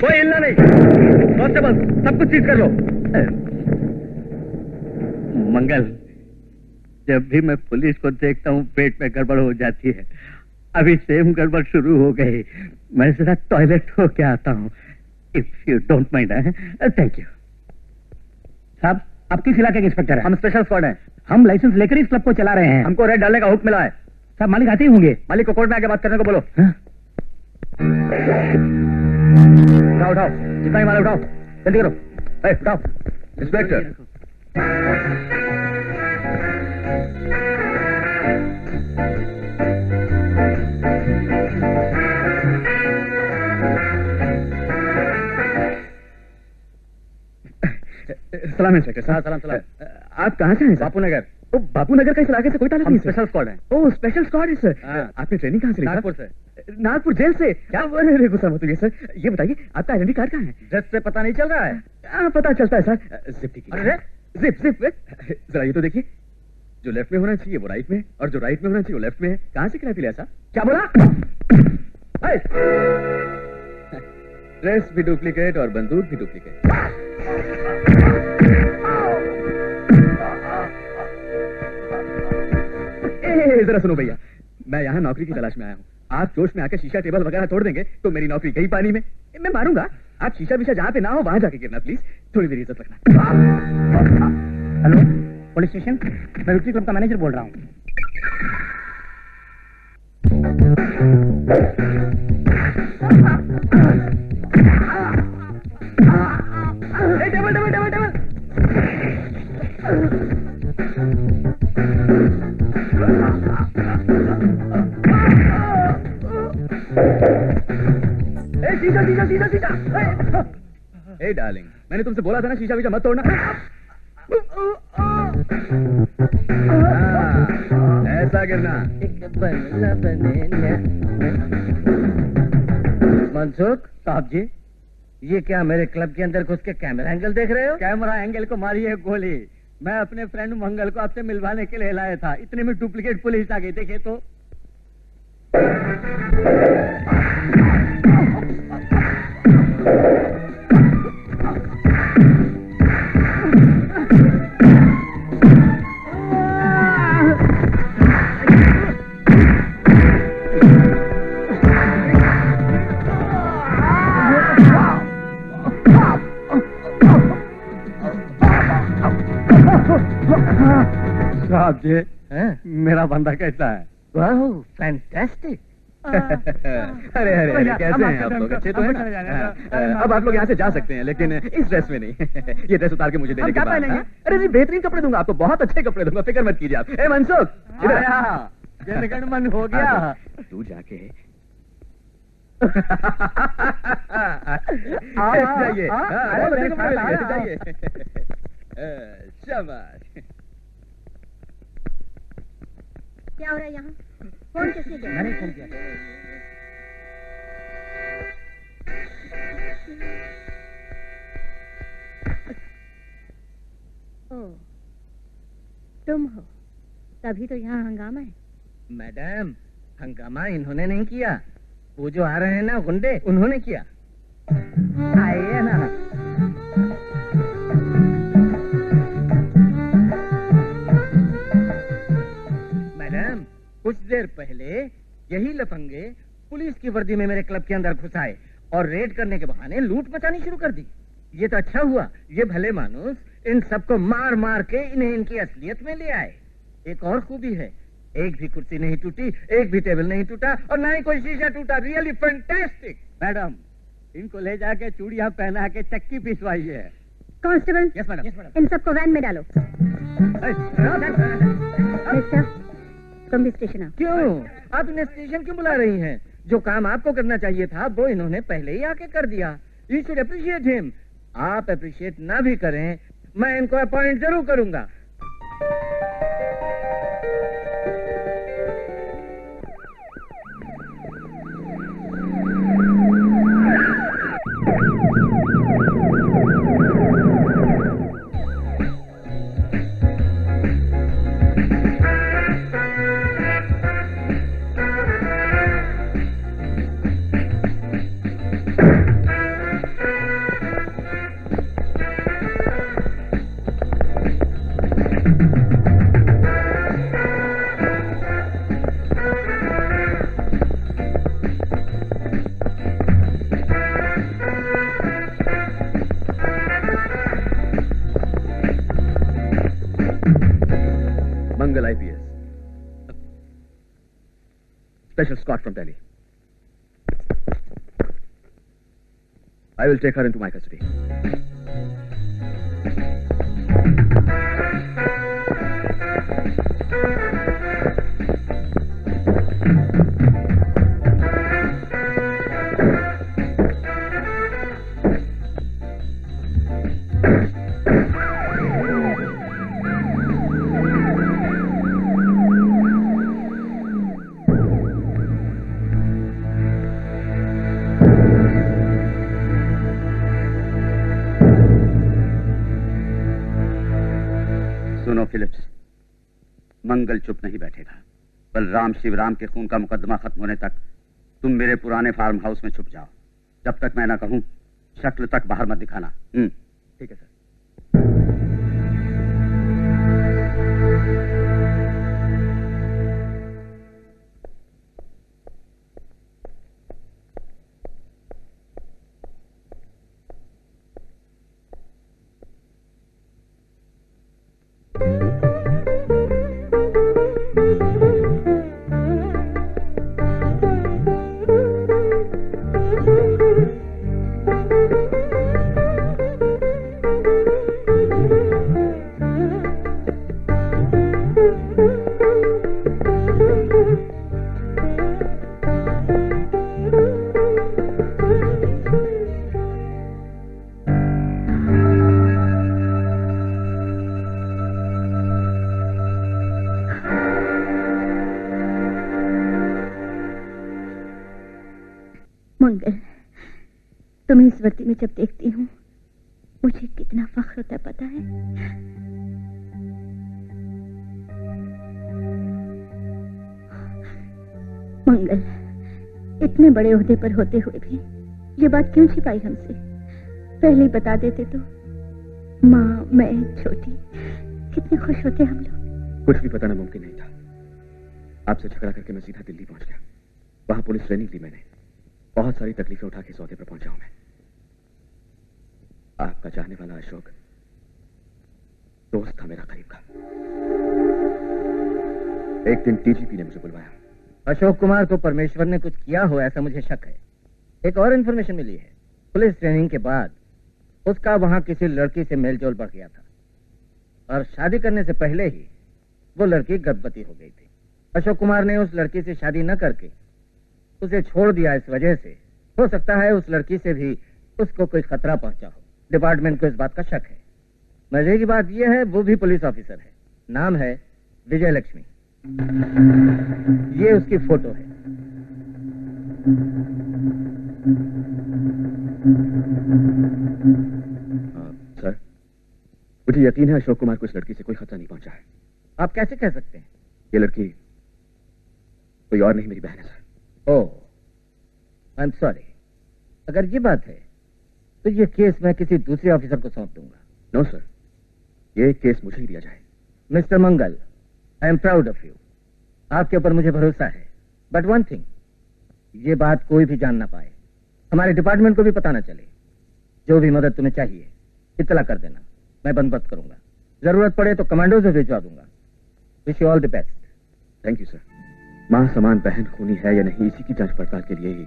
कोई हिलना नहीं। कांस्टेबल, सब कुछ सीज कर लो। मंगल, जब भी मैं पुलिस को देखता हूँ पेट में गड़बड़ हो जाती है। अभी सेम गड़बड़ शुरू हो गई। मैं जरा टॉयलेट होके आता हूँ। If you don't mind. Thank you. साहब, आप किस इलाके के इंस्पेक्टर हैं? हम स्पेशल स्क्वाड हैं। हम लाइसेंस लेकर इस क्लब को चला रहे हैं। हमको रेड डालने का हुक्म मिला है। साहब, मालिक आते ही होंगे। मालिक को कोर्ट में आके बात करने को बोलो। उठाओ उठाओ, जितना ही माल उठाओ, जल्दी करो। उठाओ। इंस्पेक्टर, सलाम इंस्पेक्टर साहब। सलाम सलाम। आप कहाँ से हैं? बापू नगर। ओ, बापू नगर का इस इलाके से कोई ताल्लुक हम नहीं? स्पेशल स्क्वाड हैं। ओ, स्पेशल स्क्वाड है सर। आपने ट्रेनिंग कहाँ से ली? नागपुर से। नागपुर जेल से? क्या? अरे गुस्सा मत होइए सर। ये बताइए, आपका आइडेंटी कार्ड कहाँ है? ड्रेस से पता नहीं चल रहा है? पता चलता है सर। जिप कीजिए। अरे जिप जिप। जरा ये तो देखिए, जो लेफ्ट में होना चाहिए वो राइट में, और जो राइट में होना चाहिए वो लेफ्ट में है। कहाँ से किराया लिया साहब? क्या बोला? ड्रेस भी डुप्लीकेट और बंदूक भी डुप्लीकेट। जरा सुनो भैया, मैं यहाँ नौकरी की तलाश में आया हूँ। आप जोश में आकर शीशा टेबल वगैरह तोड़ देंगे तो मेरी नौकरी गई पानी में। मैं मारूंगा। आप शीशा विशा जहाँ पे ना हो वहां जाके गिरना प्लीज। थोड़ी देर इज्जत रखना। Hello, police station. मैं विक्ट्री क्लब का मैनेजर बोल रहा हूँ। Table table table table. शीशा शीशा शीशा शीशा। ए डार्लिंग, मैंने तुमसे बोला था ना शीशा विशा मत तोड़ना। ऐसा गिरना। मनसुख साहब जी, ये क्या मेरे क्लब के अंदर घुस के कैमरा एंगल देख रहे हो? कैमरा एंगल को मारी है गोली। मैं अपने फ्रेंड मंगल को आपसे मिलवाने के लिए लाया था। इतने में डुप्लीकेट पुलिस आ गई। देखिए तो। साहब जी, मेरा बंदा कैसा है? वाह, फैंटास्टिक। अरे अरे अरे, कैसे हैं आप लोग? अच्छे तो हैं ना? अब आप लोग यहाँ से जा सकते हैं, लेकिन इस ड्रेस में नहीं। ये ड्रेस उतार के मुझे देने के बाद। अरे नहीं, बेहतरीन कपड़े दूंगा आपको, बहुत अच्छे कपड़े दूंगा, फिक्र मत कीजिए आप। ए मनसुख, इधर मन हो गया। तू जाके जाइए, जाइए। शाबाश। क्या हो रहा है यहाँ? फोन किसने किया? मैंने फोन किया। ओह, तुम हो? तभी तो यहाँ हंगामा है। मैडम, हंगामा इन्होंने नहीं किया। वो जो आ रहे हैं ना गुंडे, उन्होंने किया। आइए ना। मैडम, कुछ देर पहले यही लफंगे पुलिस की वर्दी में मेरे क्लब के अंदर घुस आए और रेड करने के बहाने लूट मचानी शुरू कर दी। ये तो अच्छा हुआ, ये भले मानुस इन सबको मार मार के इन्हें इनकी असलियत में ले आए। एक और खूबी है, एक भी कुर्सी नहीं टूटी, एक भी टेबल नहीं टूटा, और ना ही कोई शीशा टूटा। Really fantastic. मैडम, इनको ले जाके चूड़ियां पहना के चक्की पिसवाइए। Constable, yes madam. इन सबको वैन में डालो। मिस्टर, तुम भी स्टेशन आओ। क्यों? आप इन्हें स्टेशन क्यों बुला रही हैं? जो काम आपको करना चाहिए था वो इन्होंने पहले ही आके कर दिया। You should appreciate him. आप अप्रिशिएट ना भी करें, मैं इनको अपॉइंट जरूर करूंगा। special squad from Delhi. I will take her into my custody. सुनो फिलिप्स, मंगल चुप नहीं बैठेगा। बलराम शिवराम के खून का मुकदमा खत्म होने तक तुम मेरे पुराने फार्म हाउस में छुप जाओ। जब तक मैं ना कहूं, शक्ल तक बाहर मत दिखाना। ठीक है सर। मंगल, तुम्हें इस वर्दी में जब देखती हूँ मुझे कितना फख्र होता है पता है? मंगल, इतने बड़े ओहदे पर होते हुए भी ये बात क्यों छिपाई हमसे? पहले ही बता देते तो माँ, मैं, छोटी, कितने खुश होते हम लोग। कुछ भी बताना मुमकिन नहीं था। आपसे झगड़ा करके मैं सीधा दिल्ली पहुंच गया। वहां पुलिस ट्रेनिंग ली मैंने। बहुत सारी तकलीफें उठा के सौदे पर पहुंचा हूं मैं। आपका चाहने वाला अशोक दोस्त था मेरा करीब का। एक दिन टीजीपी ने मुझे बुलवाया। अशोक कुमार को परमेश्वर ने कुछ किया हो ऐसा मुझे शक है। एक और इन्फॉर्मेशन मिली है, पुलिस ट्रेनिंग के बाद उसका वहां किसी लड़की से मेलजोल बढ़ गया था और शादी करने से पहले ही वो लड़की गर्भवती हो गई थी। अशोक कुमार ने उस लड़की से शादी न करके उसे छोड़ दिया। इस वजह से हो सकता है उस लड़की से भी उसको कोई खतरा पहुंचा हो। डिपार्टमेंट को इस बात का शक है। मजे की बात यह है वो भी पुलिस ऑफिसर है। नाम है विजय लक्ष्मी। ये उसकी फोटो है। सर, मुझे यकीन है अशोक कुमार को इस लड़की से कोई खतरा नहीं पहुंचा है। आप कैसे कह सकते हैं? ये लड़की कोई और नहीं, मेरी बहन है sir. Oh, I am sorry. अगर ये बात है तो ये केस मैं किसी दूसरे ऑफिसर को सौंप दूंगा। नो सर, ये केस मुझे ही दिया जाए। Mister Mangal, I am proud of you. आपके ऊपर मुझे भरोसा है। बट वन थिंग, ये बात कोई भी जान ना पाए, हमारे डिपार्टमेंट को भी पता ना चले। जो भी मदद तुम्हें चाहिए इत्तला कर देना, मैं बंदोबस्त करूंगा। जरूरत पड़े तो कमांडो से भिजवा दूंगा। Wish you all the best. Thank you sir. मां समान बहन खूनी है या नहीं, इसी की जांच पड़ताल के लिए ही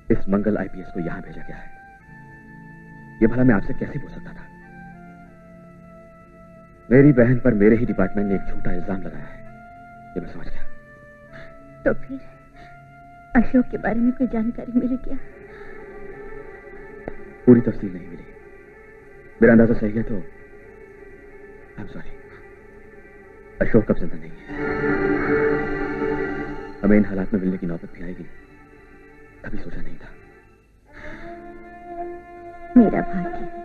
इस मंगल आईपीएस को यहां भेजा गया है। ये भला मैं आपसे कैसे पूछ सकता था? मेरी बहन पर मेरे ही डिपार्टमेंट ने एक झूठा इल्जाम लगाया है, ये मैं समझ गया। तो फिर अशोक के बारे में कोई जानकारी मिली क्या? पूरी तफसील नहीं मिली। मेरा अंदाजा सही है तो आई एम सॉरी। अशोक अब जिंदा नहीं है। हमें इन हालात में मिलने की नौबत भी आएगी, कभी सोचा नहीं था। मेरा भाग्य है,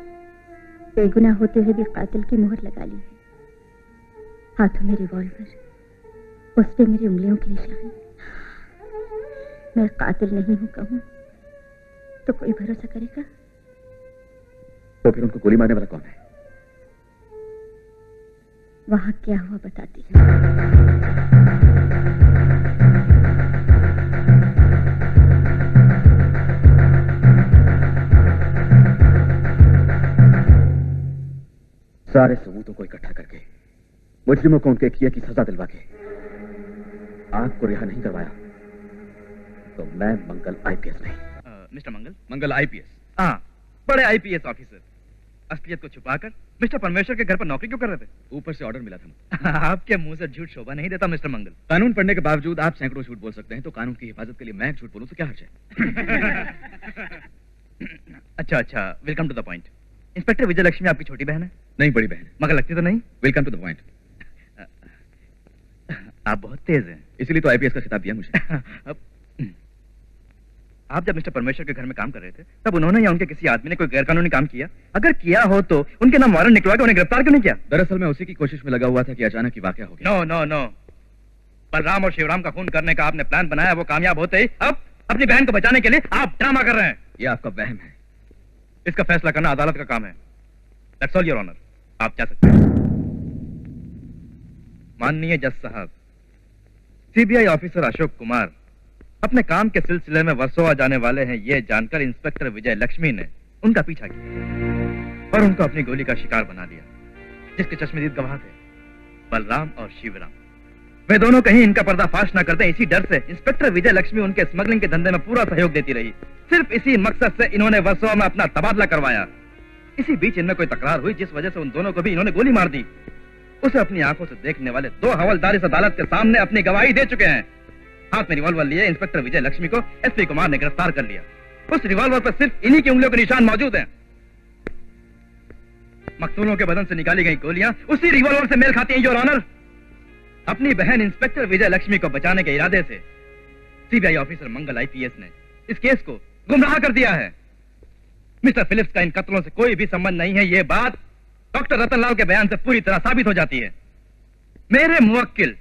बेगुनाह होते हुए भी कातिल की मोहर लगा ली है। हाथों में रिवॉल्वर, उस पे मेरी उंगलियों के निशान। मैं कातिल नहीं हूं कहूं तो कोई भरोसा करेगा? तो फिर उनको गोली मारने वाला कौन है? वहां क्या हुआ बताती हूँ। सारे सबूतों को इकट्ठा करके मुजरिमों को उनके किए की सजा दिलवा के आपको रिहा नहीं करवाया तो मैं मंगल आईपीएस नहीं। मिस्टर मंगल? मंगल आईपीएस। हाँ, बड़े आईपीएस ऑफिसर। असलियत को छुपाकर मिस्टर परमेश्वर के घर पर नौकरी क्यों कर रहे थे? ऊपर से ऑर्डर मिला था। आपके मुंह से झूठ शोभा नहीं देता मिस्टर मंगल। कानून पढ़ने के बावजूद आप सैकड़ों झूठ बोल सकते हैं, तो कानून की हिफाजत के लिए मैं झूठ बोलूं तो क्या हर्ज है? अच्छा, welcome to the point. Inspector Vijay Lakshmi आपकी छोटी बहन है? नहीं, बड़ी बहन। मगर लगती तो नहीं। Welcome to the point. आप बहुत तेज हैं, इसीलिए तो आईपीएस का खिताब दिया मुझे। आप जब मिस्टर परमेश्वर के घर में काम कर रहे थे, तब उन्होंने या उनके किसी आदमी ने कोई गैरकानूनी काम किया? अगर किया हो तो उनके नाम वारंट निकलवा के उन्हें गिरफ्तार क्यों नहीं किया? दरअसल मैं उसी की कोशिश में लगा हुआ था कि अचानक ही वाकया हो गया। नो। बलराम और शिवराम का खून करने का आपने प्लान बनाया, वो कामयाब होते ही अब अपनी बहन को बचाने के लिए आप ड्रामा कर रहे हैं। ये आपका वहम है। इसका फैसला करना अदालत का काम है। That's all your honour. आप जा सकते हैं। माननीय जज साहब, सीबीआई ऑफिसर अशोक कुमार अपने काम के सिलसिले में वर्सोवा जाने वाले हैं, ये जानकर इंस्पेक्टर विजय लक्ष्मी ने उनका पीछा किया और उनको अपनी गोली का शिकार बना लिया। जिसके चश्मदीद गवाह थे बलराम और शिवराम। वे दोनों कहीं इनका पर्दाफाश न कर दें, इसी डर से इंस्पेक्टर विजय लक्ष्मी उनके स्मगलिंग के धंधे में पूरा सहयोग देती रही। सिर्फ इसी मकसद से इन्होंने वर्सोवा में अपना तबादला करवाया। इसी बीच इनमें कोई तकरार हुई, जिस वजह से उन दोनों को भी इन्होंने गोली मार दी। उसे अपनी आंखों से देखने वाले 2 हवलदार इस अदालत के सामने अपनी गवाही दे चुके हैं। हाथ में रिवॉल्वर लिए इंस्पेक्टर विजय लक्ष्मी को एसपी कुमार ने गिरफ्तार कर लिया। उस रिवॉल्वर पर सिर्फ इन्हीं की उंगलियों के निशान मौजूद हैं। मकतूलों के बदन से निकाली गई गोलियां उसी रिवॉल्वर से मेल खाती हैं योर ऑनर। अपनी बहन इंस्पेक्टर विजय लक्ष्मी को बचाने के इरादे से सीबीआई ऑफिसर मंगल आईपीएस ने इस केस को गुमराह कर दिया है। मिस्टर फिलिप्स का इन कत्लों से कोई भी संबंध नहीं है, ये बात डॉक्टर रतनलाल के बयान से पूरी तरह साबित हो जाती है। मेरे मुवक्किल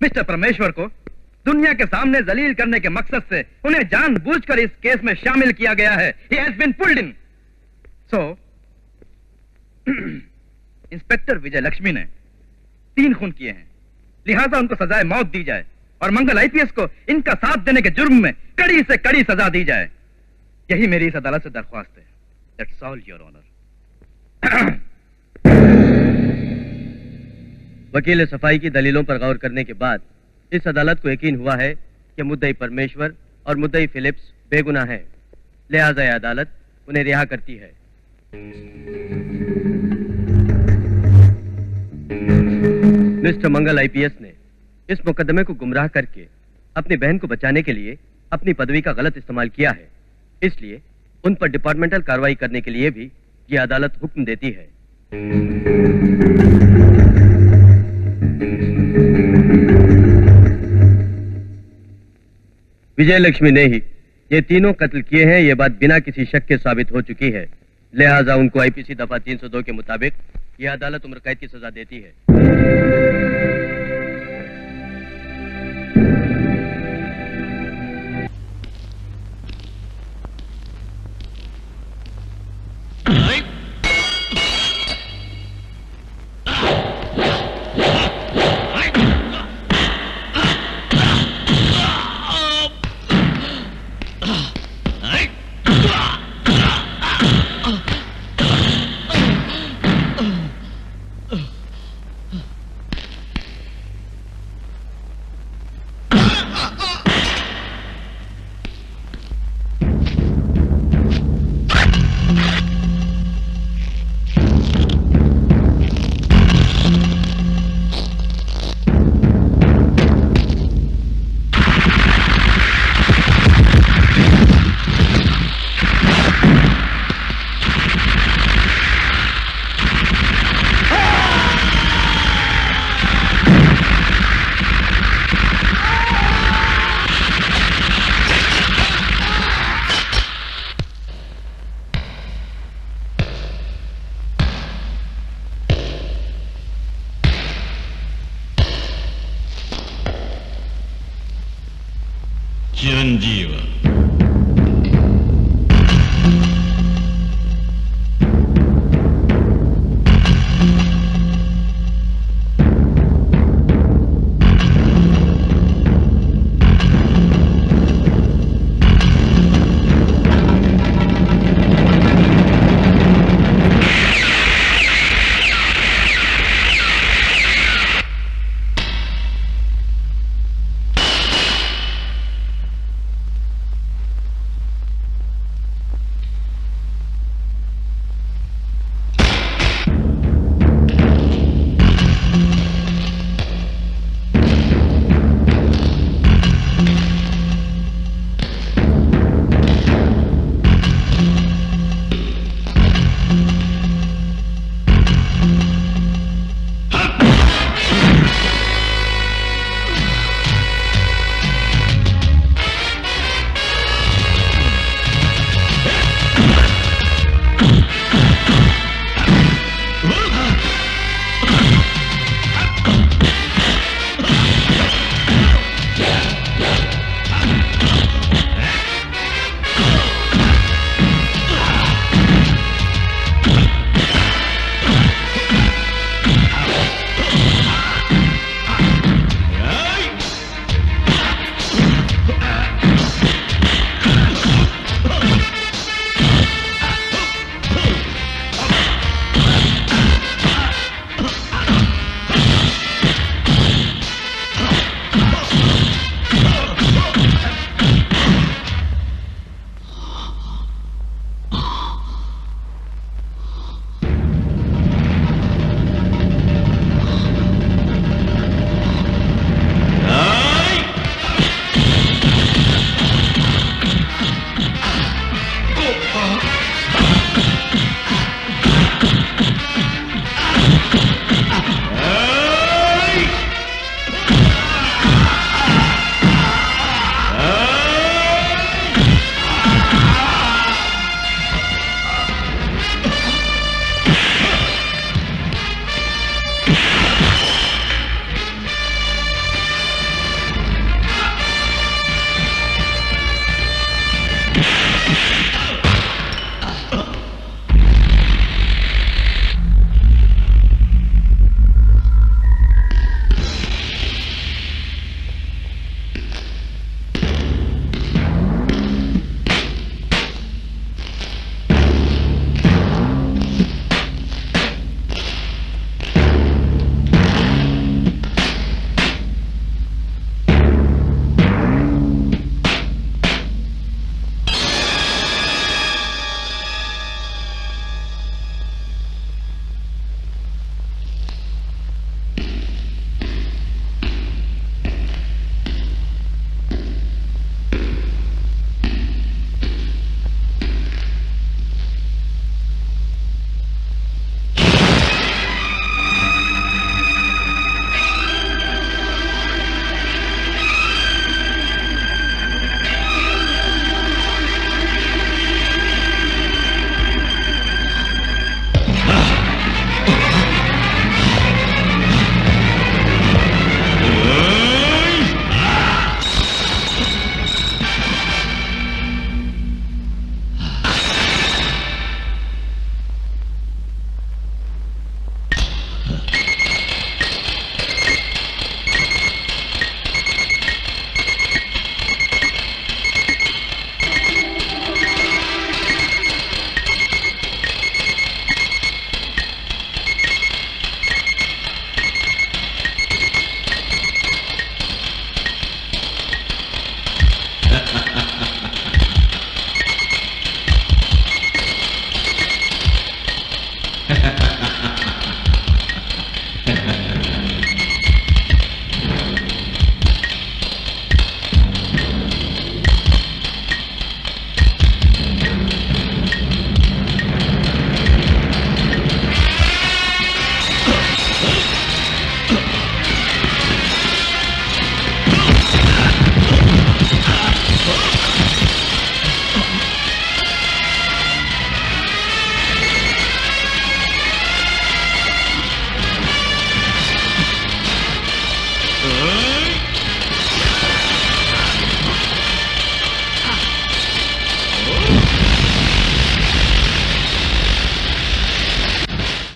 मिस्टर परमेश्वर को दुनिया के सामने जलील करने के मकसद से उन्हें जानबूझकर इस केस में शामिल किया गया है। He has been pulled in. So, inspector Vijay Lakshmi ने 3 खून किए हैं, लिहाजा उनको सजाए मौत दी जाए और मंगल आईपीएस को इनका साथ देने के जुर्म में कड़ी से कड़ी सजा दी जाए। यही मेरी इस अदालत से दरख्वास्त है। That's all, Your Honor. वकील सफाई की दलीलों पर गौर करने के बाद इस अदालत को यकीन हुआ है कि मुद्दई परमेश्वर और मुद्दई फिलिप्स बेगुनाह हैं, लिहाजा यह अदालत उन्हें रिहा करती है। मिस्टर मंगल आईपीएस ने इस मुकदमे को गुमराह करके अपनी बहन को बचाने के लिए अपनी पदवी का गलत इस्तेमाल किया है, इसलिए उन पर डिपार्टमेंटल कार्रवाई करने के लिए भी यह अदालत हुक्म देती है। विजय लक्ष्मी ने ही ये तीनों कत्ल किए हैं, ये बात बिना किसी शक के साबित हो चुकी है, लिहाजा उनको आईपीसी दफा 302 के मुताबिक यह अदालत उम्र कैद की सजा देती है। चिरंजीव